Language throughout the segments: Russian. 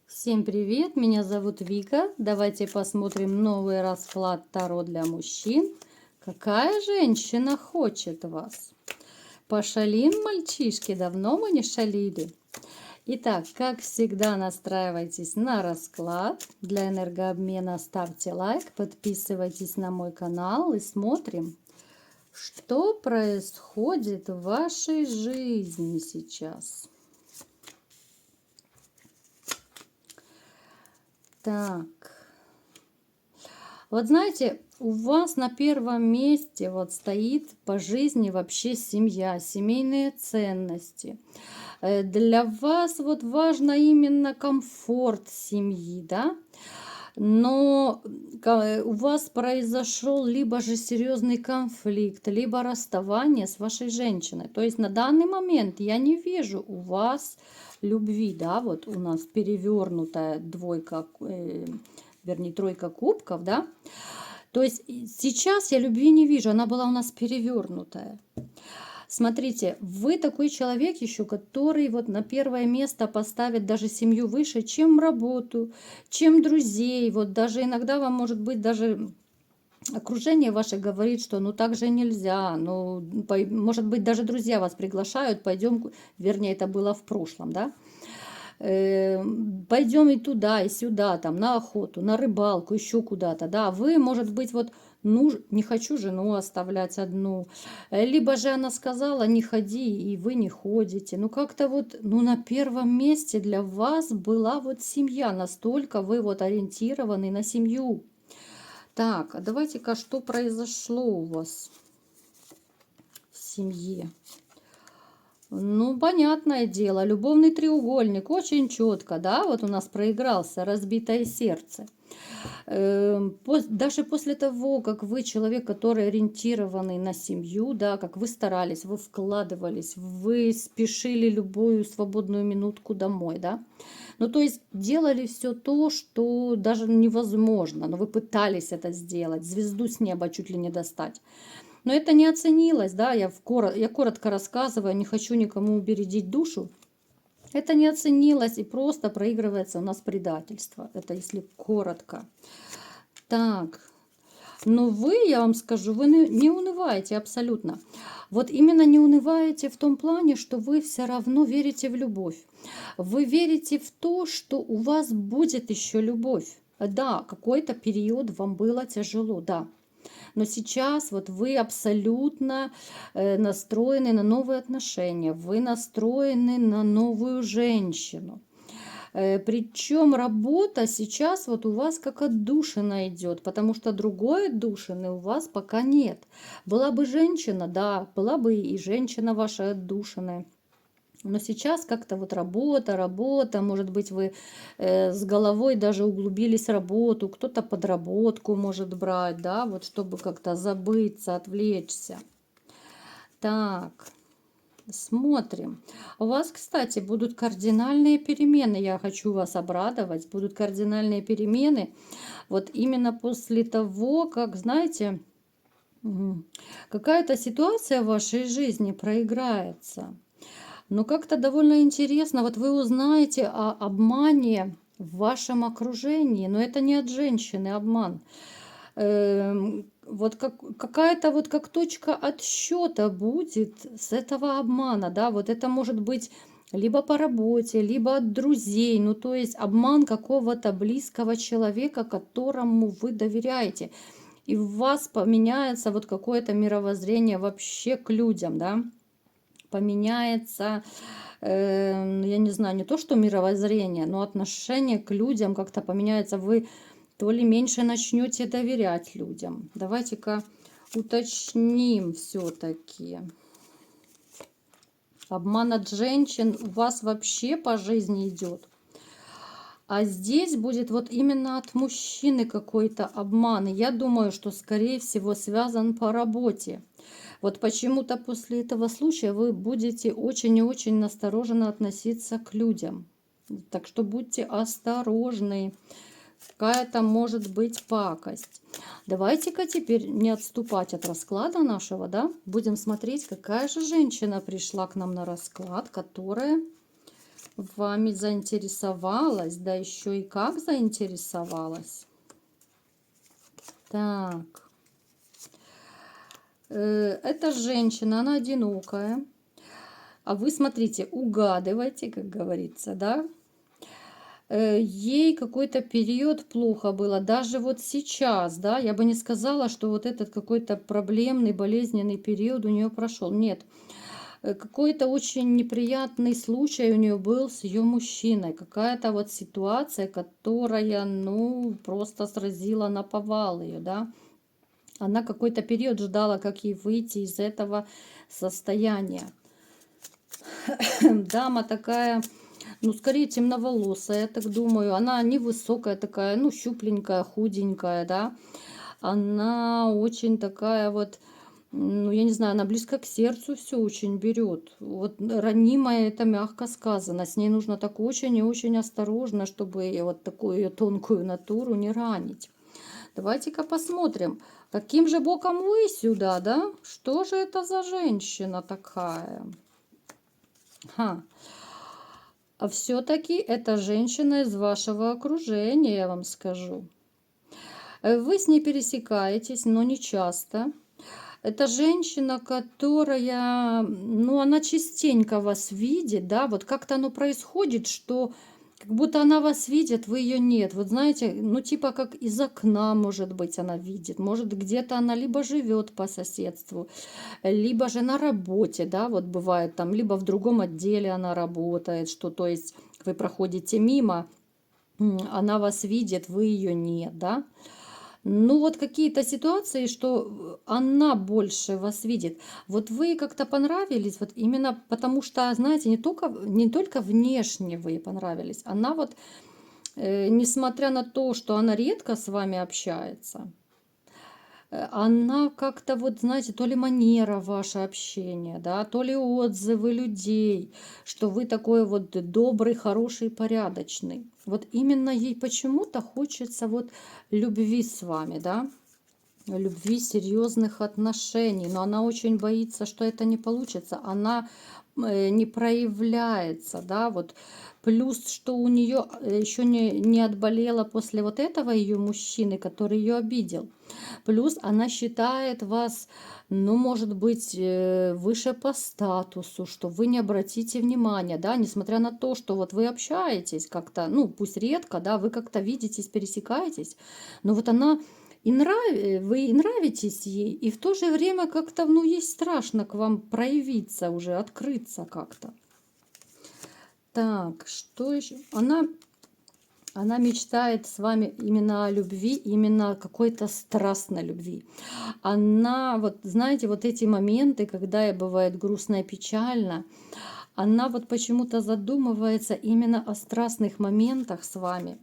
Всем привет, меня зовут Вика. Давайте посмотрим новый расклад Таро для мужчин. Какая женщина хочет вас? Пошалим, мальчишки, давно мы не шалили. Итак, как всегда, настраивайтесь на расклад. Для энергообмена ставьте лайк, подписывайтесь на мой канал и смотрим, что происходит в вашей жизни сейчас. Так. Вот знаете, у вас на первом месте вот стоит по жизни вообще семья, семейные ценности. Для вас вот важно именно комфорт семьи, да? Но у вас произошел либо же серьезный конфликт, либо расставание с вашей женщиной. То есть на данный момент я не вижу у вас любви, да, вот у нас перевернутая двойка, вернее, тройка кубков, да. То есть сейчас я любви не вижу, она была у нас перевернутая. Смотрите, вы такой человек еще, который вот на первое место поставит даже семью выше, чем работу, чем друзей. Вот даже иногда вам может быть даже окружение ваше говорит, что ну так же нельзя, ну может быть даже друзья вас приглашают, пойдем, вернее это было в прошлом, да, пойдем и туда, и сюда, там, на охоту, на рыбалку, еще куда-то, да, вы, может быть, вот, ну, не хочу жену оставлять одну, либо же она сказала, не ходи, и вы не ходите, ну, как-то вот, ну, на первом месте для вас была вот семья, настолько вы вот ориентированы на семью. Так, а давайте-ка, что произошло у вас в семье? Ну, понятное дело, любовный треугольник, очень четко, да, вот у нас проигрался разбитое сердце. Даже после того, как вы человек, который ориентированный на семью, да, как вы старались, вы вкладывались, вы спешили любую свободную минутку домой, да, ну, то есть делали все то, что даже невозможно, но вы пытались это сделать, звезду с неба чуть ли не достать. Но это не оценилось, да, я коротко рассказываю, не хочу никому бередить душу. Это не оценилось и просто проигрывается у нас предательство. Это если коротко. Так, но вы, я вам скажу, вы не унываете абсолютно. Вот именно не унываете в том плане, что вы все равно верите в любовь. Вы верите в то, что у вас будет еще любовь. Да, какой-то период вам было тяжело, да. Но сейчас вот вы абсолютно настроены на новые отношения, вы настроены на новую женщину. Причем работа сейчас вот у вас как отдушина идет, потому что другой отдушины у вас пока нет. Была бы женщина, да, была бы и женщина ваша отдушина. Но сейчас как-то вот работа, может быть, вы с головой даже углубились в работу, кто-то подработку может брать, да, вот чтобы как-то забыться, отвлечься. Так, смотрим. У вас, кстати, будут кардинальные перемены, я хочу вас обрадовать, будут кардинальные перемены, вот именно после того, как, знаете, какая-то ситуация в вашей жизни проиграется. Но как-то довольно интересно, вот вы узнаете о обмане в вашем окружении, но это не от женщины обман. Вот какая-то вот как точка отсчета будет с этого обмана, да, вот это может быть либо по работе, либо от друзей, ну то есть обман какого-то близкого человека, которому вы доверяете. И у вас поменяется вот какое-то мировоззрение вообще к людям, да, поменяется, я не знаю, не то что мировоззрение, но отношение к людям как-то поменяется. Вы то ли меньше начнете доверять людям. Давайте-ка уточним все-таки. Обман от женщин у вас вообще по жизни идет. А здесь будет вот именно от мужчины какой-то обман. И я думаю, что, скорее всего, связан по работе. Вот почему-то после этого случая вы будете очень и очень настороженно относиться к людям. Так что будьте осторожны. Какая-то может быть пакость. Давайте-ка теперь не отступать от расклада нашего, да? Будем смотреть, какая же женщина пришла к нам на расклад, которая вами заинтересовалась, да еще и как заинтересовалась. Так, эта женщина, она одинокая, а вы, смотрите, угадывайте, как говорится, да, ей какой-то период плохо было, даже вот сейчас, да, я бы не сказала, что вот этот какой-то проблемный, болезненный период у нее прошел, нет. Какой-то очень неприятный случай у нее был с ее мужчиной, какая-то вот ситуация, которая, ну, просто сразила наповал ее, да. Она какой-то период ждала, как ей выйти из этого состояния. Дама такая, ну, скорее темноволосая, я так думаю. Она невысокая такая, ну, щупленькая, худенькая, да. Она очень такая вот, ну, я не знаю, она близко к сердцу все очень берет. Вот ранимая, это мягко сказано. С ней нужно так очень и очень осторожно, чтобы вот такую ее тонкую натуру не ранить. Давайте-ка посмотрим, каким же боком вы сюда, да? Что же это за женщина такая? Ха. А все-таки это женщина из вашего окружения, я вам скажу. Вы с ней пересекаетесь, но не часто. Это женщина, которая, ну, она частенько вас видит, да, вот как-то оно происходит, что как будто она вас видит, вы ее нет. Вот знаете, ну, типа как из окна, может быть, она видит, может, где-то она либо живет по соседству, либо же на работе, да, вот бывает там, либо в другом отделе она работает, что, то есть, вы проходите мимо, она вас видит, вы ее нет, да. Ну, вот какие-то ситуации, что она больше вас видит. Вот вы как-то понравились, вот именно потому что, знаете, не только внешне вы ей понравились, она вот, несмотря на то, что она редко с вами общается, она как-то вот, знаете, то ли манера ваше общение, да, то ли отзывы людей, что вы такой вот добрый, хороший, порядочный. Вот именно ей почему-то хочется вот любви с вами, да, любви, серьезных отношений, но она очень боится, что это не получится, она не проявляется, да, вот. Плюс, что у нее еще не отболела после вот этого ее мужчины, который ее обидел. Плюс она считает вас, ну, может быть, выше по статусу, что вы не обратите внимания, да, несмотря на то, что вот вы общаетесь как-то, ну, пусть редко, да, вы как-то видитесь, пересекаетесь, но вот она вы и нравитесь ей, и в то же время как-то, ну, ей страшно к вам проявиться уже, открыться как-то. Так, что еще? Она мечтает с вами именно о любви, именно о какой-то страстной любви. Она, вот знаете, вот эти моменты, когда ей бывает грустно и печально, она вот почему-то задумывается именно о страстных моментах с вами,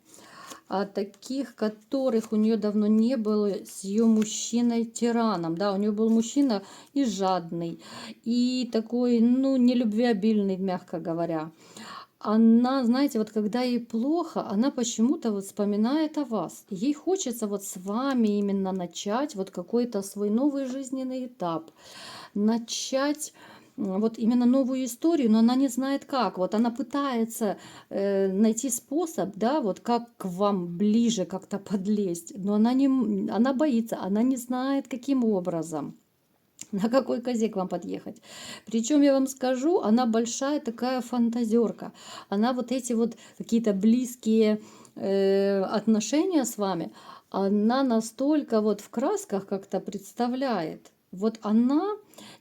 о таких, которых у нее давно не было с ее мужчиной-тираном. Да, у нее был мужчина и жадный, и такой, ну, нелюбвеобильный, мягко говоря. Она, знаете, вот когда ей плохо, она почему-то вот вспоминает о вас. Ей хочется вот с вами именно начать вот какой-то свой новый жизненный этап, начать вот именно новую историю, но она не знает как. Вот она пытается найти способ, да, вот как к вам ближе как-то подлезть, но она боится, она не знает, каким образом. На какой козе к вам подъехать? Причем я вам скажу, она большая такая фантазерка. Она вот эти вот какие-то близкие отношения с вами, она настолько вот в красках как-то представляет. Вот она,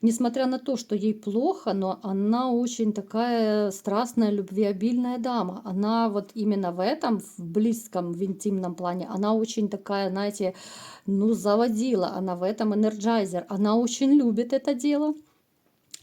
несмотря на то, что ей плохо, но она очень такая страстная, любвеобильная дама. Она вот именно в этом, в близком, в интимном плане, она очень такая, знаете, ну, заводила. Она в этом энерджайзер. Она очень любит это дело.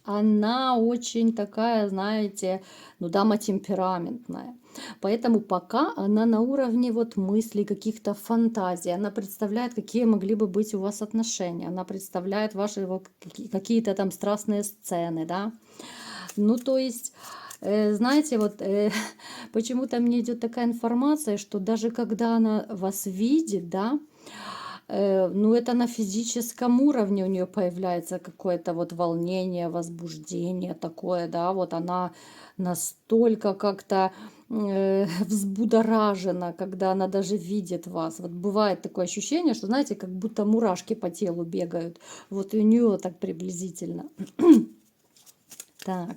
Она очень такая, знаете, ну, дама темпераментная. Поэтому пока она на уровне вот мыслей, каких-то фантазий, она представляет, какие могли бы быть у вас отношения, она представляет ваши вот какие-то там страстные сцены, да. Ну, то есть, знаете, вот почему-то мне идет такая информация, что даже когда она вас видит, да, Ну, это на физическом уровне у нее появляется какое-то вот волнение, возбуждение такое, да, вот она настолько как-то взбудоражена, когда она даже видит вас. Вот бывает такое ощущение, что, знаете, как будто мурашки по телу бегают. Вот и у нее так приблизительно. Так,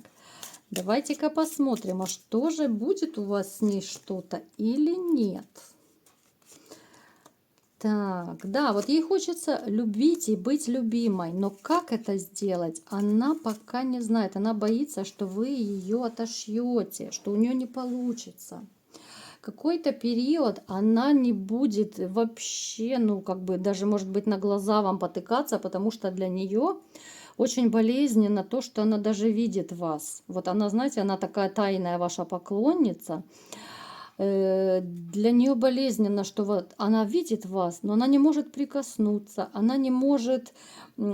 давайте-ка посмотрим, а что же будет у вас с ней что-то или нет. Так, да, вот ей хочется любить и быть любимой, но как это сделать, она пока не знает. Она боится, что вы ее отошьете, что у нее не получится. Какой-то период она не будет вообще, ну, как бы даже, может быть, на глаза вам потыкаться, потому что для нее очень болезненно то, что она даже видит вас. Вот она, знаете, она такая тайная ваша поклонница. Для нее болезненно, что вот она видит вас, но она не может прикоснуться, она не может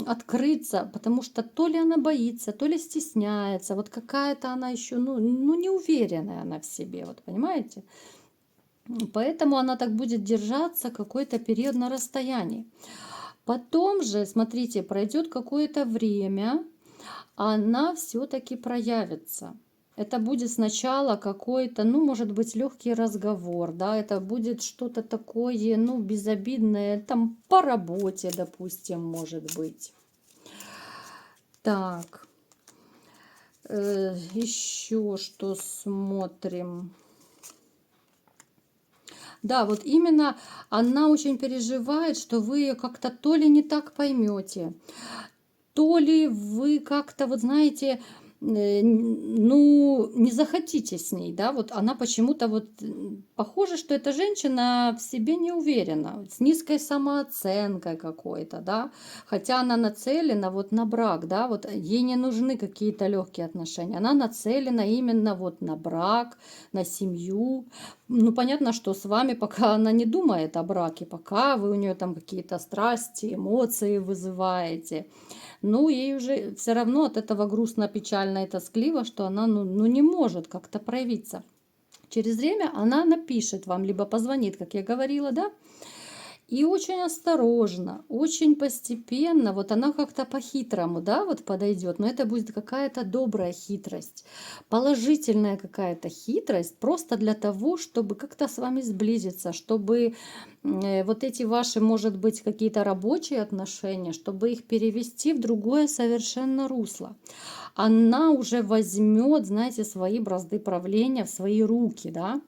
открыться, потому что то ли она боится, то ли стесняется, вот какая-то она еще, ну неуверенная она в себе, вот понимаете? Поэтому она так будет держаться какой-то период на расстоянии. Потом же, смотрите, пройдет какое-то время, она все-таки проявится. Это будет сначала какой-то, ну, может быть, легкий разговор, да, это будет что-то такое, ну, безобидное, там, по работе, допустим, может быть. Так, еще что смотрим. Да, вот именно она очень переживает, что вы ее как-то то ли не так поймете, то ли вы как-то, вот знаете, ну, не захотите с ней, да, вот она почему-то вот похоже, что эта женщина в себе не уверена, с низкой самооценкой какой-то, да, хотя она нацелена вот на брак, да, вот ей не нужны какие-то легкие отношения, она нацелена именно вот на брак, на семью. Ну, понятно, что с вами пока она не думает о браке, пока вы у нее там какие-то страсти, эмоции вызываете. Ну, ей уже все равно от этого грустно, печально и тоскливо, что она ну не может как-то проявиться. Через время она напишет вам, либо позвонит, как я говорила, да, и очень осторожно, очень постепенно, вот она как-то по-хитрому, да, вот подойдет, но это будет какая-то добрая хитрость, положительная какая-то хитрость, просто для того, чтобы как-то с вами сблизиться, чтобы вот эти ваши, может быть, какие-то рабочие отношения, чтобы их перевести в другое совершенно русло. Она уже возьмет, знаете, свои бразды правления в свои руки, да,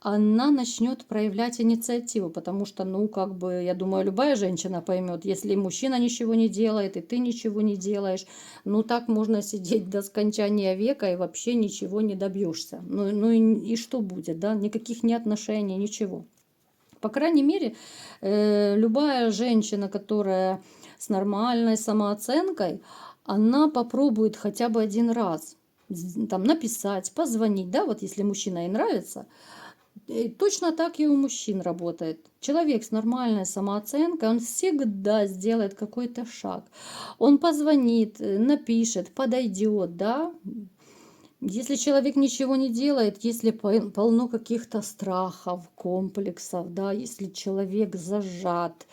она начнет проявлять инициативу, потому что, ну, как бы, я думаю, любая женщина поймет, если мужчина ничего не делает, и ты ничего не делаешь, ну, так можно сидеть до скончания века и вообще ничего не добьешься. Ну и что будет, да? Никаких ни отношений, ничего. По крайней мере, любая женщина, которая с нормальной самооценкой, она попробует хотя бы один раз там написать, позвонить, да, вот если мужчина ей нравится. И точно так и у мужчин работает. Человек с нормальной самооценкой, он всегда сделает какой-то шаг. Он позвонит, напишет, подойдет, да. Если человек ничего не делает, если полно каких-то страхов, комплексов, да, если человек зажат,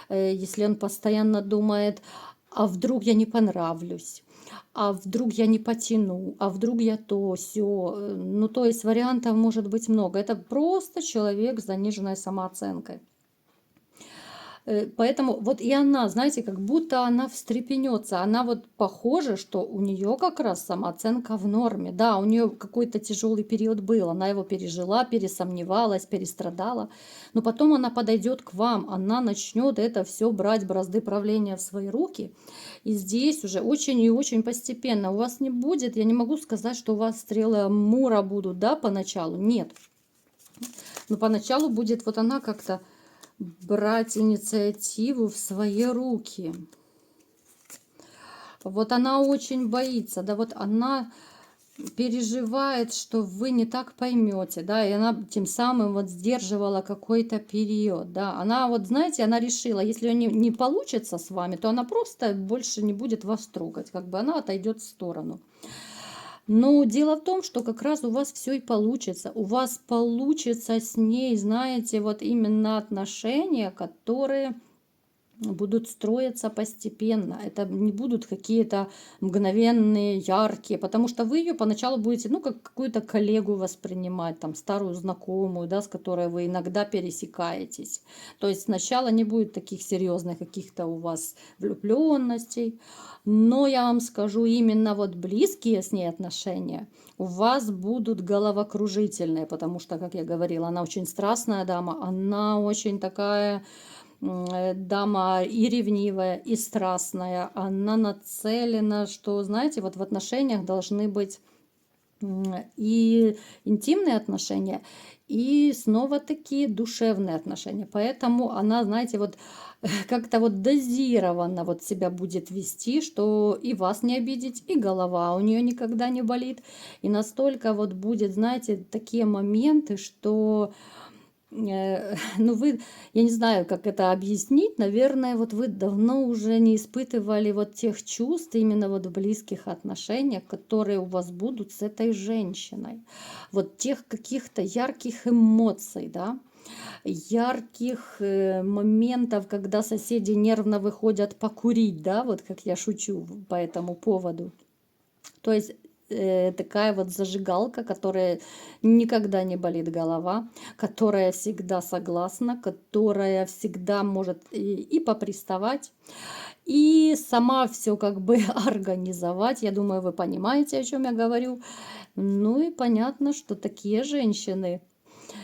если он постоянно думает, а вдруг я не понравлюсь, а вдруг я не потяну, а вдруг я то, все. Ну, то есть вариантов может быть много. Это просто человек с заниженной самооценкой. Поэтому вот и она, знаете, как будто она встрепенется. Она вот похоже, что у нее как раз самооценка в норме. Да, у нее какой-то тяжелый период был. Она его пережила, пересомневалась, перестрадала. Но потом она подойдет к вам. Она начнет это все брать, бразды правления в свои руки. И здесь уже очень и очень постепенно. У вас не будет, я не могу сказать, что у вас стрелы Амура будут, да, поначалу. Нет. Но поначалу будет вот она как-то брать инициативу в свои руки. Вот она очень боится, да, вот она переживает, что вы не так поймете, да, и она тем самым вот сдерживала какой-то период, да. Она вот, знаете, она решила, если не получится с вами, то она просто больше не будет вас трогать, как бы она отойдет в сторону. Но дело в том, что как раз у вас все и получится. У вас получится с ней, знаете, вот именно отношения, которые будут строиться постепенно. Это не будут какие-то мгновенные, яркие, потому что вы ее поначалу будете, ну, как какую-то коллегу воспринимать, там, старую знакомую, да, с которой вы иногда пересекаетесь. То есть сначала не будет таких серьезных каких-то у вас влюбленностей, но я вам скажу, именно вот близкие с ней отношения у вас будут головокружительные, потому что, как я говорила, она очень страстная дама, она очень такая дама и ревнивая, и страстная. Она нацелена, что, знаете, вот в отношениях должны быть и интимные отношения, и снова такие душевные отношения. Поэтому она, знаете, вот как-то вот дозированно вот себя будет вести, что и вас не обидеть, и голова у нее никогда не болит. И настолько вот будет, знаете, такие моменты, что ну, вы, я не знаю, как это объяснить. Наверное, вот вы давно уже не испытывали вот тех чувств именно вот в близких отношениях, которые у вас будут с этой женщиной. Вот тех каких-то ярких эмоций, да, ярких моментов, когда соседи нервно выходят покурить, да, вот как я шучу по этому поводу. То есть такая вот зажигалка, которая никогда не болит голова, которая всегда согласна, которая всегда может и поприставать, и сама все как бы организовать. Я думаю, вы понимаете, о чем я говорю. Ну и понятно, что такие женщины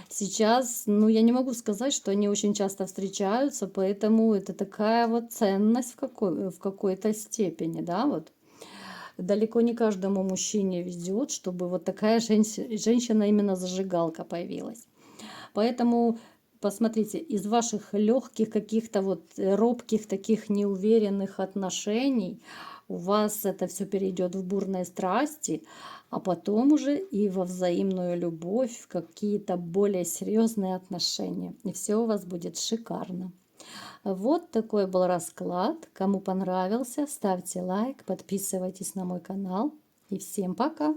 сейчас, ну я не могу сказать, что они очень часто встречаются, поэтому это такая вот ценность в какой-то степени, да, вот. Далеко не каждому мужчине везет, чтобы вот такая женщина именно зажигалка появилась. Поэтому посмотрите, из ваших легких каких-то вот робких таких неуверенных отношений у вас это все перейдет в бурные страсти, а потом уже и во взаимную любовь, в какие-то более серьезные отношения. И все у вас будет шикарно. Вот такой был расклад. Кому понравился, ставьте лайк, подписывайтесь на мой канал. И всем пока!